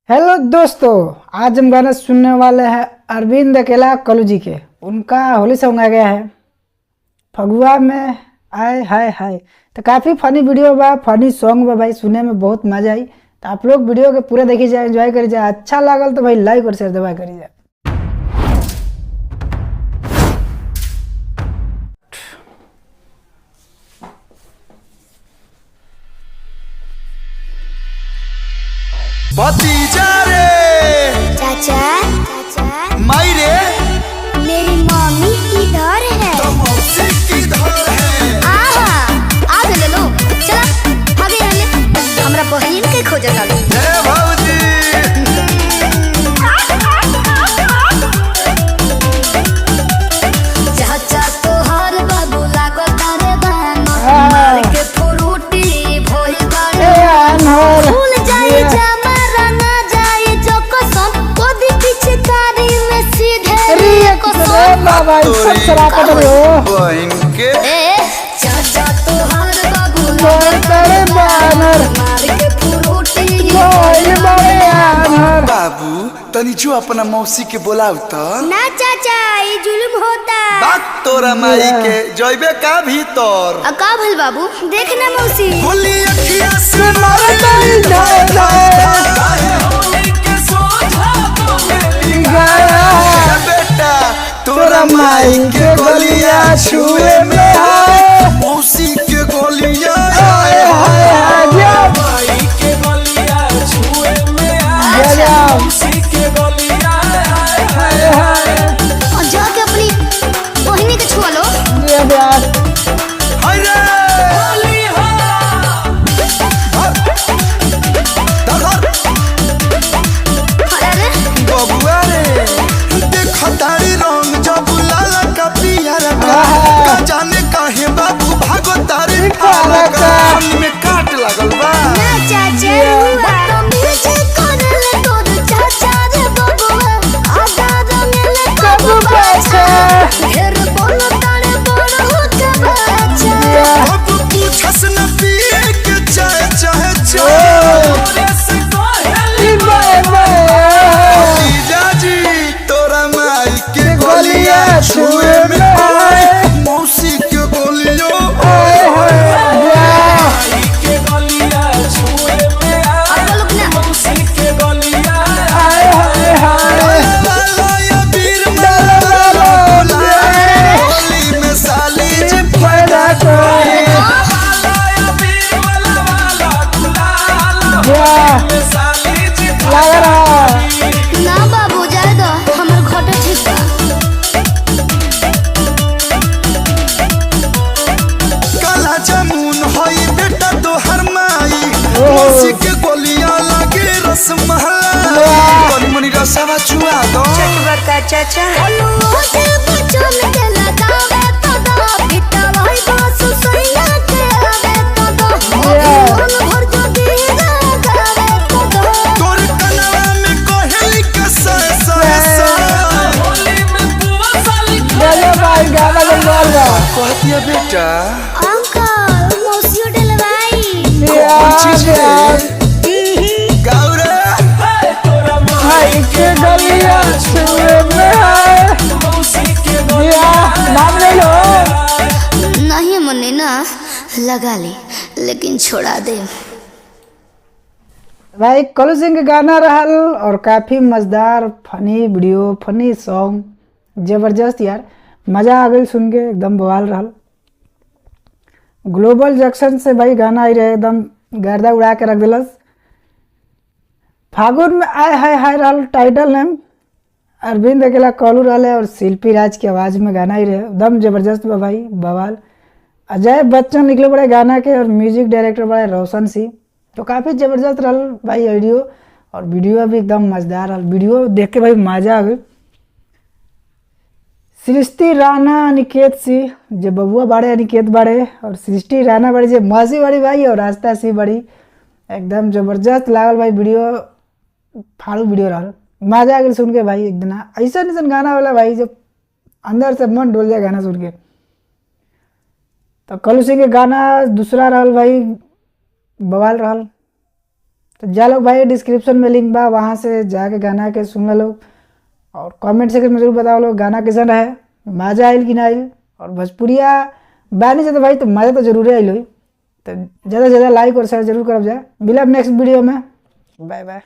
Hello दोस्तों, आज हम गाना सुनने वाले हैं अरविंद अकेला कलू जी के। उनका होली सॉन्ग आ गया है फगुआ में आए हाय हाय। तो काफ़ी फनी वीडियो बा, फनी सॉन्ग बा भाई, सुने में बहुत मजा आई। तो आप लोग वीडियो के पूरा देखी जाए, एंजॉय करी जाए। अच्छा लागल तो भाई लाइक और शेयर दबा करी जाए। भतीजा रे चाचा माई रे मेरी मम्मी किधर है? तो मौसी किधर है? आ ले लो, चला भागे यहाँ ले। हमरा बहन के खोजत आलो। जय भौजी चाचा तोहर बाबू लागो तारे बानो, मार के फ्रूटी भोई बानो। भूल जाए जमारा ना जाए जो कसम, कोदी पीछे कारी में सीधे रे कसम। बाबा सब सराकत हो बहन के ए चाचा तोहर बाबू तारे बानर मार के फ्रूटी भोई बानर। बाबू तनी जो अपना मौसी के बोलाव तो ना चाचा, ये जुल्म होता। बात तोरा माई के जइबे का भीतर का भल बाबू, देखना मौसी। होली अखिया से मारताई जाए ए बेटा तोरा माई के गोलियां छुए में आए मौसी के गोलियां आए माई के गलिया छुए में आए, मौसी के गलिया आए हाय। और जाके अपनी बहिनी के छुआ लो। हाय रे होली हो अरे बबुआ रे देखो तारी रंग जब लाला का पियर का जाने काहे बाबू भागो तारी फाला का मन में काट लागल बा ना चाचा बदतमीजी करले तोर चाचा रे बबुआ, आधा रंगले कब बाचा। ढेर बोलो तारे बड़ होके बाचा। अब पूछस न पिए के चाहे चाहे चाहे तोरे से कहली जीजाजी तोरा माई के गोलियां छुए में आए मौसी के गोलियों माई के गलिया छुए में आए, अब लोग ना मौसी के गलिया लाला या वीर माला होली में साली जी फायदा करे लाया बीर वाला वाला गुलाला में साली जी ना बाबू जाए दो, हमर घोटे ठीक बा। काला जामुन होई बेटा तोहर माई मौसी के गोलियां लागे रसमलाई कनी मनी रसवा चुआ दो चाचा मुझे बचन के लगावे तो दो, पिता भाई बासु सैया के आवे तो दो, मन भर जो दीरा गावे तो दो। तोर कनवा में कोहली के सय सय सय होली में बुआ साली कहतिया बेटा अंकल मौसियो डलवाई। कौन चीज है गाउरे तोरा माई के गलिया छुए में आए। मौसी के नाम ले लो। नहीं मने ना लगा ले, लेकिन छोड़ा दे। भाई कलू सिंह के गाना रहल और काफ़ी मज़ेदार फनी वीडियो, फनी सॉन्ग, जबरदस्त यार, मज़ा आ गई सुन के, एकदम बवाल रहल। ग्लोबल जंक्शन से भाई गाना आई रहे, एकदम गर्दा उड़ा के रख दिलस। फागुन में आए हाय हाय रहल टाइटल नेम। अरविंद अकेला कलू रहल और शिल्पी राज की आवाज़ में गाना ही रहे, एकदम जबरदस्त बा भाई, बवाल। अजय बच्चन निकले बड़े गाना के और म्यूजिक डायरेक्टर बड़े रोशन सिंह। तो काफ़ी ज़बरदस्त रहल भाई ऑडियो, और वीडियो भी एकदम मज़ेदार रहल। वीडियो देख के भाई मजा आ गई। सृष्टि राणा, अनिकेत सिंह, जो बबुआ बाड़े अनिकेत बाड़े, और सृष्टि राणा बड़ी, जो मौसी बड़ी भाई, और रास्ता सिंह बड़ी। एकदम जबरदस्त लागल भाई वीडियो, फाड़ू वीडियो रहल, मजा आ गई सुन के भाई। एक दिन ऐसा गाना वाला भाई, जब अंदर से मन डोल जाए गाना सुन के। तो कलू सिंह के गाना दूसरा रहल भाई, बवाल रहल। तो जा लोग भाई, डिस्क्रिप्शन में लिंक बा, वहाँ से जाके गाना के सुन लोग। और कमेंट सेक्शन में जरूर बताओ लोग गाना कैसन है, मजा आयल कि ना आयल। और भोजपुरिया बानी से तो भाई तो मजा तो जरूर आयल। तो ज़्यादा से ज़्यादा लाइक और शेयर जरूर करब जा। मिलब नेक्स्ट वीडियो में, बाय बाय।